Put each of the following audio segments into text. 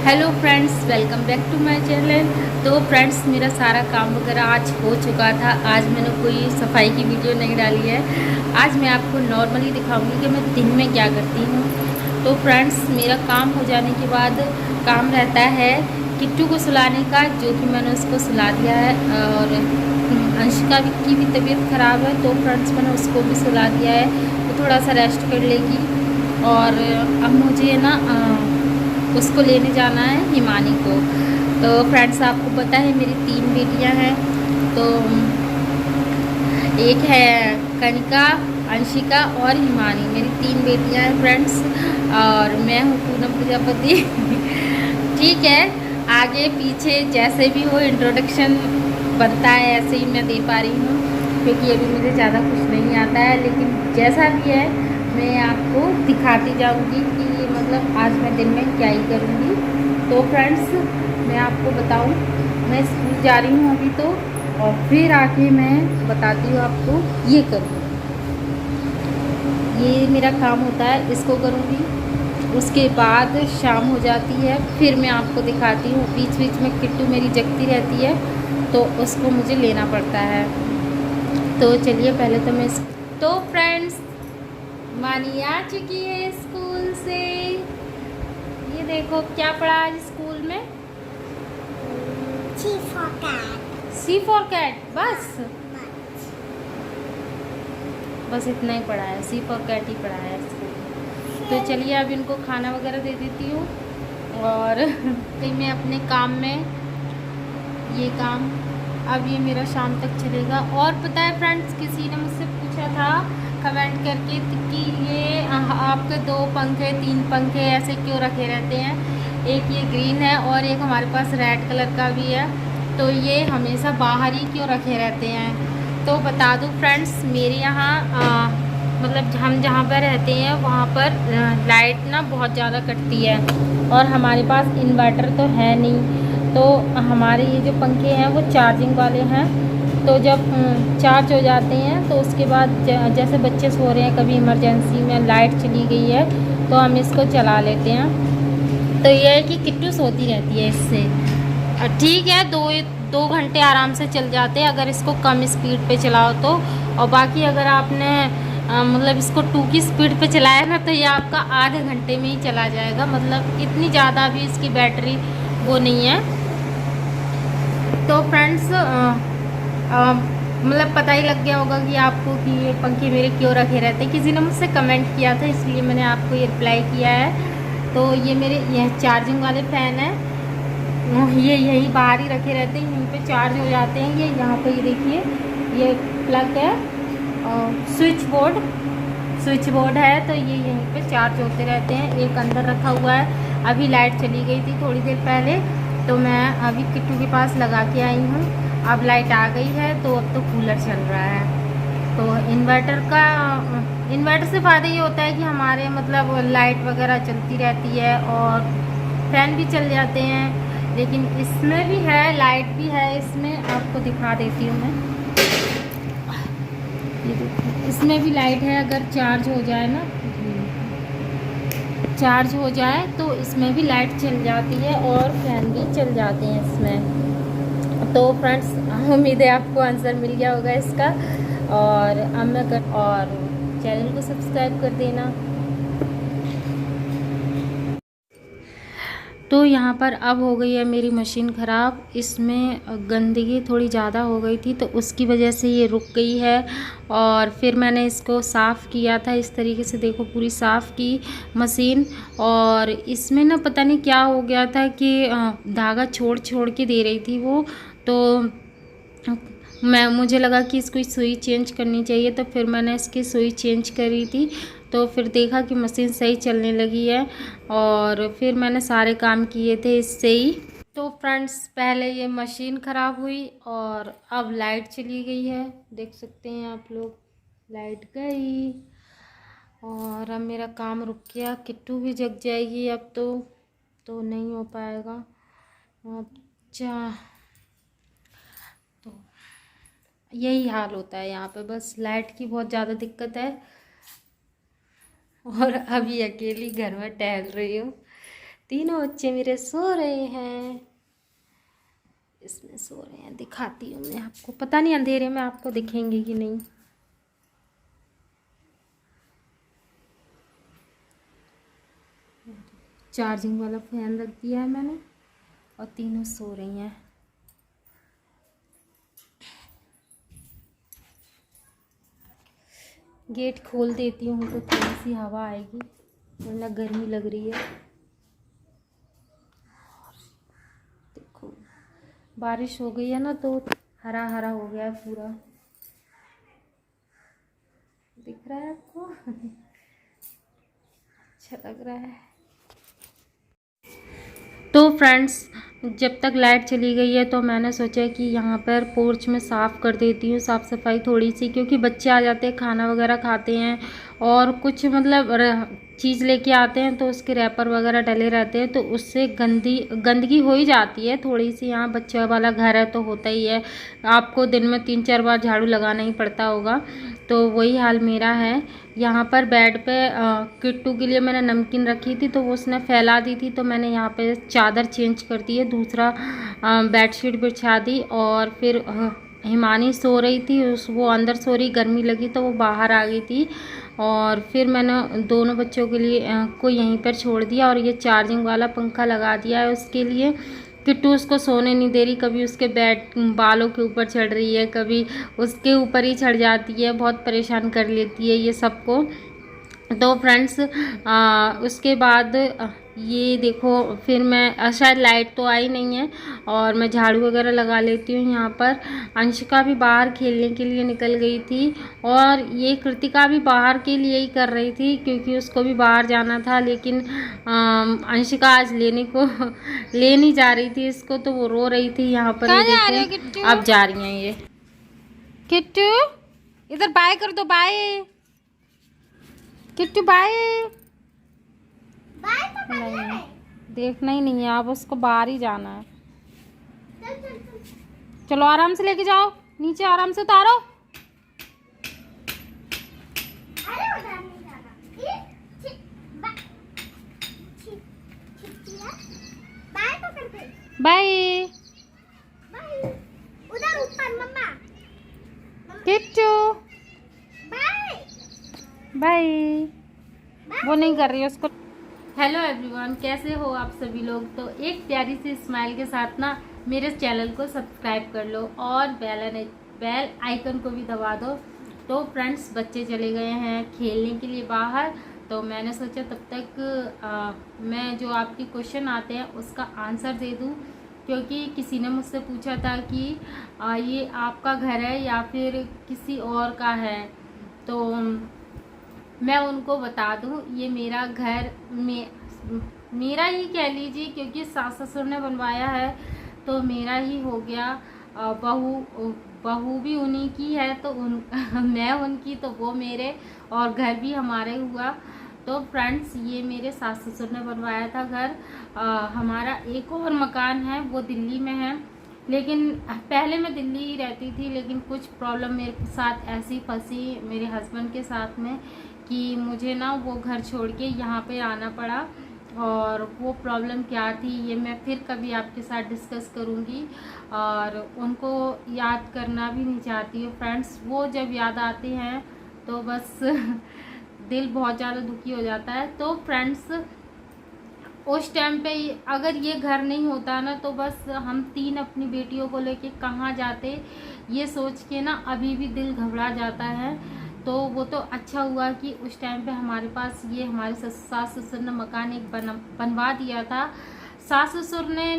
Hello friends, welcome back to my channel. तो friends, मेरा सारा काम वगैरह आज हो चुका था। आज मैंने कोई सफाई की वीडियो नहीं डाली है। आज मैं आपको नॉर्मली दिखाऊंगी कि मैं दिन में क्या करती हूँ। तो फ्रेंड्स, मेरा काम हो जाने के बाद काम रहता है किट्टू को सुलाने का, जो कि मैंने उसको सुला दिया है। और अंशिका की भी तबीयत ख़राब है, तो फ्रेंड्स मैंने उसको भी सुला दिया है। तो थोड़ा सा रेस्ट कर लेगी। और अब मुझे ना उसको लेने जाना है हिमानी को। तो फ्रेंड्स, आपको पता है मेरी 3 बेटियां हैं। तो एक है कनिका, अंशिका और हिमानी, मेरी 3 बेटियां हैं फ्रेंड्स। और मैं हूँ पूनम प्रजापति। ठीक है, आगे पीछे जैसे भी हो इंट्रोडक्शन बनता है ऐसे ही मैं दे पा रही हूँ, क्योंकि अभी मुझे ज़्यादा कुछ नहीं आता है। लेकिन जैसा भी है मैं आपको दिखाती जाऊंगी कि मतलब आज मैं दिन में क्या ही करूँगी। तो फ्रेंड्स, मैं आपको बताऊं, मैं स्कूल जा रही हूँ अभी तो, और फिर आके मैं बताती हूँ आपको ये करूँ, ये मेरा काम होता है, इसको करूँगी। उसके बाद शाम हो जाती है, फिर मैं आपको दिखाती हूँ। बीच बीच में किट्टू मेरी जगती रहती है, तो उसको मुझे लेना पड़ता है। तो चलिए पहले तो मैं तो फ्रेंड्स, मानी आ चुकी है स्कूल से। ये देखो क्या पढ़ा आज स्कूल में। C for cat. C for cat, बस But बस इतना ही पढ़ा है, सी फॉर कैट ही पढ़ा है स्कूल में। तो चलिए अब इनको खाना वगैरह दे देती हूँ। और फिर मैं अपने काम में, ये काम अब ये मेरा शाम तक चलेगा। और पता है फ्रेंड्स, किसी ने मुझसे पूछा था कमेंट करके कि ये आपके 2 पंखे 3 पंखे ऐसे क्यों रखे रहते हैं। एक ये ग्रीन है और एक हमारे पास रेड कलर का भी है, तो ये हमेशा बाहर ही क्यों रखे रहते हैं। तो बता दूं फ्रेंड्स, मेरे यहाँ मतलब हम जहाँ पर रहते हैं वहाँ पर लाइट ना बहुत ज़्यादा कटती है, और हमारे पास इन्वर्टर तो है नहीं। तो हमारे ये जो पंखे हैं वो चार्जिंग वाले हैं। तो जब चार्ज हो जाते हैं तो उसके बाद जैसे बच्चे सो रहे हैं, कभी इमरजेंसी में लाइट चली गई है तो हम इसको चला लेते हैं। तो ये है कि किट्टू सोती रहती है इससे। ठीक है, 2 घंटे आराम से चल जाते हैं अगर इसको कम स्पीड पे चलाओ तो। और बाकी अगर आपने मतलब इसको 2 की स्पीड पे चलाया ना, तो ये आपका आधे घंटे में ही चला जाएगा। मतलब इतनी ज़्यादा भी इसकी बैटरी वो नहीं है। तो फ्रेंड्स, मतलब पता ही लग गया होगा कि आपको कि ये पंखे मेरे क्यों रखे रहते हैं। किसी ने मुझसे कमेंट किया था, इसलिए मैंने आपको ये रिप्लाई किया है। तो ये मेरे यह चार्जिंग वाले फ़ैन है, ये यही बाहर ही रखे रहते हैं, यहीं पे चार्ज हो जाते हैं। ये यहाँ पे ये देखिए, ये प्लग है और स्विच बोर्ड है, तो ये यहीं पे चार्ज होते रहते हैं। एक अंदर रखा हुआ है। अभी लाइट चली गई थी थोड़ी देर पहले, तो मैं अभी किट्टू के पास लगा के आई हूँ। अब लाइट आ गई है, तो अब तो कूलर चल रहा है। तो इन्वर्टर से फ़ायदा ये होता है कि हमारे मतलब लाइट वगैरह चलती रहती है और फैन भी चल जाते हैं। लेकिन इसमें भी है, लाइट भी है इसमें, आपको दिखा देती हूँ मैं। ये देखो, इसमें भी लाइट है। अगर चार्ज हो जाए ना, चार्ज हो जाए तो इसमें भी लाइट चल जाती है और फैन भी चल जाते हैं इसमें। तो फ्रेंड्स, उम्मीद है आपको आंसर मिल गया होगा इसका। और अब मैं और चैनल को सब्सक्राइब कर देना। तो यहाँ पर अब हो गई है मेरी मशीन ख़राब, इसमें गंदगी थोड़ी ज़्यादा हो गई थी, तो उसकी वजह से ये रुक गई है। और फिर मैंने इसको साफ़ किया था इस तरीके से, देखो पूरी साफ़ की मशीन। और इसमें ना पता नहीं क्या हो गया था कि धागा छोड़ छोड़ के दे रही थी वो। तो मुझे लगा कि इसको सुई चेंज करनी चाहिए, तो फिर मैंने इसकी सुई चेंज करी थी। तो फिर देखा कि मशीन सही चलने लगी है, और फिर मैंने सारे काम किए थे इससे ही। तो फ्रेंड्स, पहले ये मशीन ख़राब हुई और अब लाइट चली गई है, देख सकते हैं आप लोग, लाइट गई। और अब मेरा काम रुक गया, किट्टू भी जग जाएगी अब तो नहीं हो पाएगा। अच्छा, तो यही हाल होता है यहाँ पे, बस लाइट की बहुत ज़्यादा दिक्कत है। और अभी अकेली घर में टहल रही हूँ, तीनों बच्चे मेरे सो रहे हैं, इसमें सो रहे हैं। दिखाती हूँ मैं आपको, पता नहीं अंधेरे में आपको दिखेंगे कि नहीं। चार्जिंग वाला फैन रख दिया है मैंने और तीनों सो रही हैं। गेट खोल देती हूँ तो थोड़ी सी हवा आएगी, वरना गर्मी लग रही है। देखो बारिश हो गई है ना, तो हरा हरा हो गया है पूरा, दिख रहा है आपको? अच्छा लग रहा है। तो फ्रेंड्स, जब तक लाइट चली गई है तो मैंने सोचा कि यहाँ पर पोर्च में साफ़ कर देती हूँ, साफ़ सफाई थोड़ी सी, क्योंकि बच्चे आ जाते हैं, खाना वगैरह खाते हैं और कुछ मतलब चीज़ लेके आते हैं तो उसके रैपर वगैरह डले रहते हैं, तो उससे गंदगी हो ही जाती है थोड़ी सी। यहाँ बच्चे वाला घर है तो होता ही है, आपको दिन में 3-4 बार झाड़ू लगाना ही पड़ता होगा, तो वही हाल मेरा है। यहाँ पर बेड पे किट्टू के लिए मैंने नमकीन रखी थी तो वो उसने फैला दी थी, तो मैंने यहाँ पे चादर चेंज कर दी है, दूसरा बेडशीट बिछा दी। और फिर हिमानी सो रही थी, वो अंदर सो रही, गर्मी लगी तो वो बाहर आ गई थी। और फिर मैंने दोनों बच्चों के लिए को यहीं पर छोड़ दिया और ये चार्जिंग वाला पंखा लगा दिया है उसके लिए। किट्टू उसको सोने नहीं दे रही, कभी उसके बालों के ऊपर चढ़ रही है, कभी उसके ऊपर ही चढ़ जाती है, बहुत परेशान कर लेती है ये सबको। तो फ्रेंड्स उसके बाद ये देखो, फिर मैं शायद लाइट तो आई नहीं है और मैं झाड़ू वगैरह लगा लेती हूँ। यहाँ पर अंशिका भी बाहर खेलने के लिए निकल गई थी और ये कृतिका भी बाहर के लिए ही कर रही थी, क्योंकि उसको भी बाहर जाना था, लेकिन अंशिका आज लेने को ले नहीं जा रही थी इसको, तो वो रो रही थी। यहाँ पर ये देखो अब जा रही हैं ये। किट्टू इधर बाय कर दो, बाय किट्टू बाय। नहीं देखना ही नहीं है, आप उसको बाहर ही जाना है। चलो आराम से लेके जाओ, नीचे आराम से उतारो। बाय उधर ऊपर मम्मा। किट्टू बाय। वो नहीं कर रही है उसको। हेलो एवरीवन, कैसे हो आप सभी लोग? तो एक प्यारी सी स्माइल के साथ ना मेरे चैनल को सब्सक्राइब कर लो और बेल आइकन को भी दबा दो। तो फ्रेंड्स, बच्चे चले गए हैं खेलने के लिए बाहर, तो मैंने सोचा तब तक मैं जो आपके क्वेश्चन आते हैं उसका आंसर दे दूं, क्योंकि किसी ने मुझसे पूछा था कि ये आपका घर है या फिर किसी और का है, तो मैं उनको बता दूं ये मेरा घर मेरा ही कह लीजिए, क्योंकि सास ससुर ने बनवाया है तो मेरा ही हो गया। बहू भी उन्हीं की है तो मैं उनकी, तो वो मेरे, और घर भी हमारे हुआ। तो फ्रेंड्स, ये मेरे सास ससुर ने बनवाया था घर। हमारा एक और मकान है, वो दिल्ली में है, लेकिन पहले मैं दिल्ली ही रहती थी, लेकिन कुछ प्रॉब्लम मेरे साथ ऐसी फंसी मेरे हस्बैंड के साथ में कि मुझे ना वो घर छोड़ के यहाँ पे आना पड़ा। और वो प्रॉब्लम क्या थी ये मैं फिर कभी आपके साथ डिस्कस करूँगी, और उनको याद करना भी नहीं चाहती हूँ फ्रेंड्स। वो जब याद आते हैं तो बस दिल बहुत ज़्यादा दुखी हो जाता है। तो फ्रेंड्स, उस टाइम पे अगर ये घर नहीं होता ना, तो बस हम 3 अपनी बेटियों को लेके कहाँ जाते, ये सोच के ना अभी भी दिल घबरा जाता है। तो वो तो अच्छा हुआ कि उस टाइम पे हमारे पास ये हमारे सास ससुर ने मकान एक बनवा दिया था। सास ससुर ने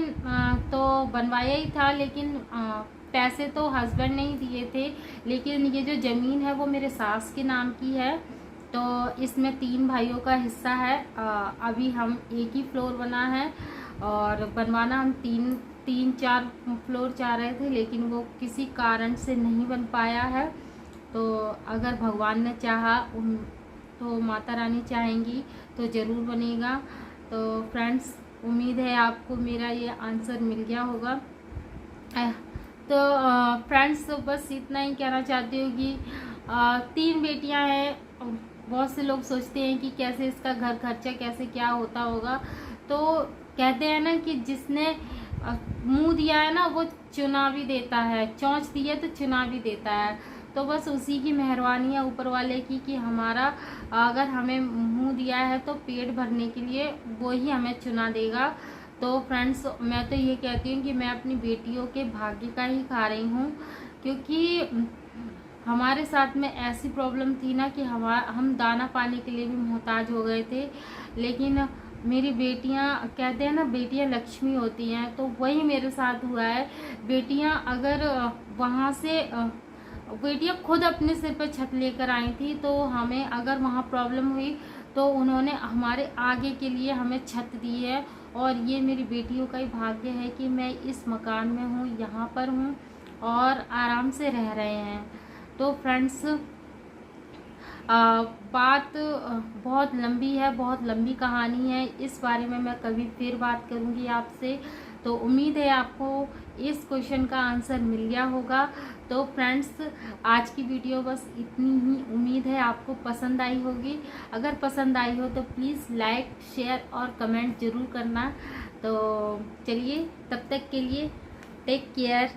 तो बनवाया ही था, लेकिन पैसे तो हस्बैंड ने ही दिए थे, लेकिन ये जो ज़मीन है वो मेरे सास के नाम की है। तो इसमें 3 भाइयों का हिस्सा है। अभी हम एक ही फ्लोर बना है और बनवाना हम 3-4 फ्लोर चाह रहे थे, लेकिन वो किसी कारण से नहीं बन पाया है। तो अगर भगवान ने चाहा तो माता रानी चाहेंगी तो ज़रूर बनेगा। तो फ्रेंड्स, उम्मीद है आपको मेरा ये आंसर मिल गया होगा। तो फ्रेंड्स, बस इतना ही कहना चाहती हूँ कि 3 बेटियां हैं। बहुत से लोग सोचते हैं कि कैसे इसका घर खर्चा कैसे क्या होता होगा। तो कहते हैं ना कि जिसने मुंह दिया है ना वो चुना भी देता है, चोंच दी है तो चुना भी देता है। तो बस उसी की मेहरबानी है ऊपर वाले की कि हमारा अगर हमें मुंह दिया है तो पेट भरने के लिए वो ही हमें चुना देगा। तो फ्रेंड्स, मैं तो ये कहती हूँ कि मैं अपनी बेटियों के भाग्य का ही खा रही हूँ, क्योंकि हमारे साथ में ऐसी प्रॉब्लम थी ना कि हम दाना पानी के लिए भी मोहताज हो गए थे। लेकिन मेरी बेटियां, कहते हैं ना बेटियां लक्ष्मी होती हैं, तो वही मेरे साथ हुआ है। बेटियां अगर वहाँ से बेटियां खुद अपने सिर पर छत लेकर आई थी, तो हमें अगर वहाँ प्रॉब्लम हुई तो उन्होंने हमारे आगे के लिए हमें छत दी है। और ये मेरी बेटियों का ही भाग्य है कि मैं इस मकान में हूँ, यहाँ पर हूँ और आराम से रह रहे हैं। तो फ्रेंड्स, बात बहुत लंबी है, बहुत लंबी कहानी है। इस बारे में मैं कभी फिर बात करूँगी आपसे। तो उम्मीद है आपको इस क्वेश्चन का आंसर मिल गया होगा। तो फ्रेंड्स, आज की वीडियो बस इतनी ही। उम्मीद है आपको पसंद आई होगी। अगर पसंद आई हो तो प्लीज़ लाइक, शेयर और कमेंट ज़रूर करना। तो चलिए, तब तक के लिए टेक केयर।